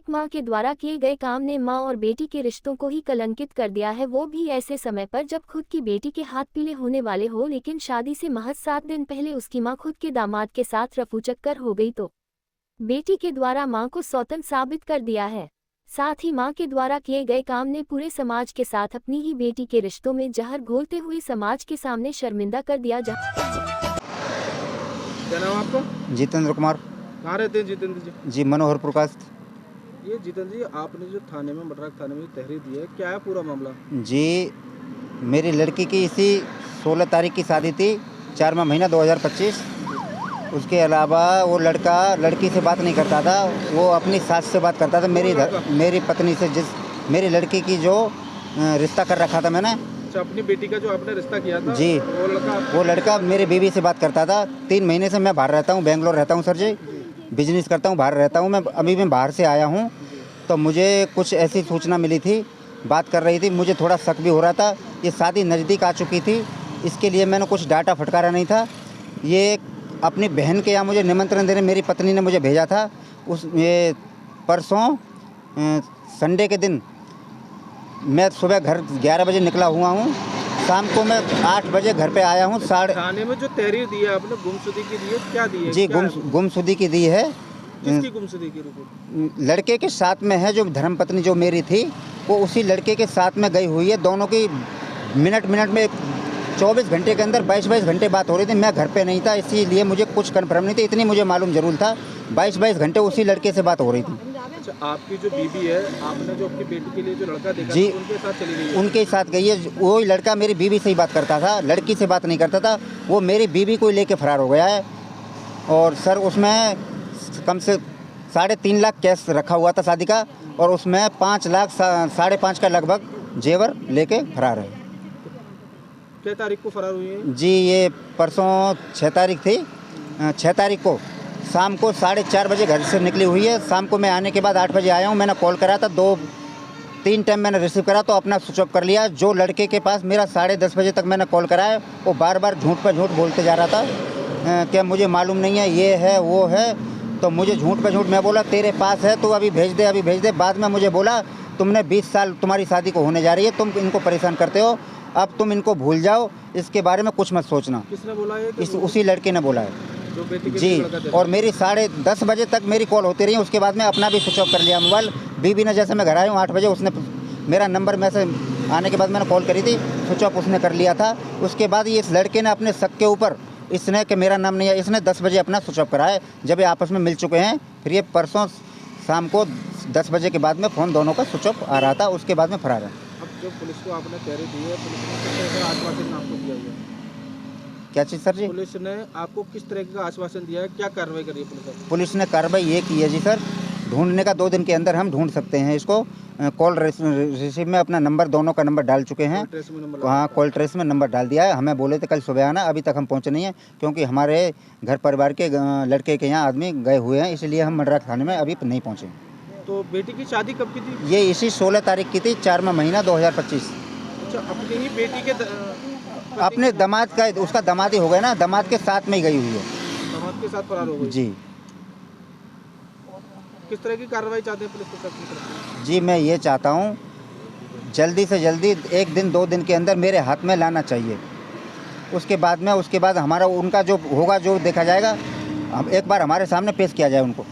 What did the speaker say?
एक मां के द्वारा किए गए काम ने मां और बेटी के रिश्तों को ही कलंकित कर दिया है, वो भी ऐसे समय पर जब खुद की बेटी के हाथ पीले होने वाले हो। लेकिन शादी से महज 7 दिन पहले उसकी मां खुद के दामाद के साथ रफूचक्कर हो गई तो बेटी के द्वारा मां को सौतन साबित कर दिया है। साथ ही मां के द्वारा किए गए काम ने पूरे समाज के साथ अपनी ही बेटी के रिश्तों में जहर घोलते हुए समाज के सामने शर्मिंदा कर दिया। क्या नाम आपका? जितेंद्र कुमार। कहाँ रहते हैं जितेंद्र जी? जी, मनोहर प्रकाश। ये जितेंद्र जी, आपने जो थाने में मटराक थाने में तहरीर दी है, क्या है पूरा मामला? जी, मेरी लड़की की इसी 16 तारीख की शादी थी, 4वां महीना 2025। उसके अलावा वो लड़का लड़की से बात नहीं करता था, वो अपनी सास से बात करता था। मेरी पत्नी से, मेरी लड़की की जो रिश्ता कर रखा था मैंने। अच्छा, अपनी बेटी का जो आपने रिश्ता किया था जी, वो लड़का मेरी बीवी से बात करता था। 3 महीने से मैं बाहर रहता हूँ, बेंगलोर रहता हूँ सर जी, बिजनेस करता हूँ, बाहर रहता हूँ। मैं बाहर से आया हूँ तो मुझे कुछ ऐसी सूचना मिली थी, बात कर रही थी, मुझे थोड़ा शक भी हो रहा था। ये शादी नज़दीक आ चुकी थी, इसके लिए मैंने कुछ डाटा फटकारा नहीं था। ये अपनी बहन के यहाँ मुझे निमंत्रण देने मेरी पत्नी ने मुझे भेजा था। ये परसों संडे के दिन मैं सुबह घर 11 बजे निकला हुआ हूँ, शाम को मैं 8 बजे घर पे आया हूँ। थाने में जो तहरीर दी है आपने, गुमशुदगी की दी है, क्या दी है? जी, गुमशुदगी की दी है। किसकी गुमशुदगी की रिपोर्ट? लड़के के साथ में है, जो धर्मपत्नी जो मेरी थी, वो उसी लड़के के साथ में गई हुई है। दोनों की मिनट में 24 घंटे के अंदर 22 घंटे बात हो रही थी। मैं घर पे नहीं था, इसीलिए मुझे कुछ कन्फर्म नहीं था। इतनी मुझे मालूम जरूर था, 22 घंटे उसी लड़के से बात हो रही थी। अच्छा, आपकी जो बीबी है, आपने जो अपनी बेटी के लिए जो लड़का देखा जी, था, उनके साथ चली गई है? उनके साथ गई है। वही लड़का मेरी बीबी से ही बात करता था, लड़की से बात नहीं करता था। वो मेरी बीबी को लेके फरार हो गया है। और सर, उसमें कम से 3.5 लाख कैश रखा हुआ था शादी का, और उसमें 5 लाख 5.5 का लगभग जेवर लेके फरार है। क्या तारीख को फरार हुई है? जी, ये परसों 6 तारीख थी। 6 तारीख को शाम को 4:30 बजे घर से निकली हुई है। शाम को मैं आने के बाद 8 बजे आया हूँ। मैंने कॉल करा था, 2-3 टाइम मैंने रिसीव करा तो अपना स्विच ऑफ कर लिया। जो लड़के के पास मेरा 10:30 बजे तक मैंने कॉल कराया, वो बार झूठ पर झूठ बोलते जा रहा था कि मुझे मालूम नहीं है, ये है वो है। तो मुझे झूठ पे झूठ, मैं बोला तेरे पास है तो अभी भेज दे। बाद में मुझे बोला तुमने 20 साल तुम्हारी शादी को होने जा रही है, तुम इनको परेशान करते हो, अब तुम इनको भूल जाओ, इसके बारे में कुछ मत सोचना। किसने बोला है? उसी लड़के ने बोला है जो बेटी के जी। और मेरी 10:30 बजे तक मेरी कॉल होती रही। उसके बाद में अपना भी स्विच ऑफ कर लिया मोबाइल। बीबी ने, जैसे मैं घर आया हूँ 8 बजे, उसने मेरा नंबर में से आने के बाद मैंने कॉल करी थी, स्विच ऑफ उसने कर लिया था। उसके बाद ये इस लड़के ने अपने शक के ऊपर, इसने कि मेरा नाम नहीं है, इसने 10 बजे अपना स्विच ऑफ कराया। जब ये आपस में मिल चुके हैं, फिर ये परसों शाम को 10 बजे के बाद में फ़ोन दोनों का स्विच ऑफ आ रहा था। उसके बाद में फरार है। अब जो पुलिस को आपने तहरीर दी है, पुलिस ने किस तरह का आश्वासन आपको दिया है? क्या चीज़ सर जी? पुलिस ने आपको किस तरह का आश्वासन दिया है, क्या कार्रवाई करी है पुलिस ने कार्रवाई ये की है जी सर, ढूंढने का 2 दिन के अंदर हम ढूंढ सकते हैं इसको। कॉल रिसीव में अपना नंबर, दोनों का नंबर डाल चुके हैं। हाँ, कॉल ट्रेस में नंबर डाल दिया है। हमें बोले थे कल सुबह आना, अभी तक हम पहुँचे नहीं हैं, क्योंकि हमारे घर परिवार के लड़के के यहाँ आदमी गए हुए हैं, इसलिए हम मटराक थाने में अभी नहीं पहुँचे। तो बेटी की शादी कब की थी? ये इसी 16 तारीख की थी, 4वां महीना 2025। अच्छा, अपनी ही बेटी के अपने दामाद का, उसका दामाद ही हो गया ना, दामाद के साथ में ही गई हुई है। दामाद के साथ फरार हो गई जी। किस तरह की कार्रवाई चाहते हैं पुलिस प्रशासन की तरफ से? जी, मैं ये चाहता हूँ जल्दी से जल्दी 1 दिन 2 दिन के अंदर मेरे हाथ में लाना चाहिए। उसके बाद हमारा उनका जो होगा, जो देखा जाएगा, हम एक बार हमारे सामने पेश किया जाए उनको।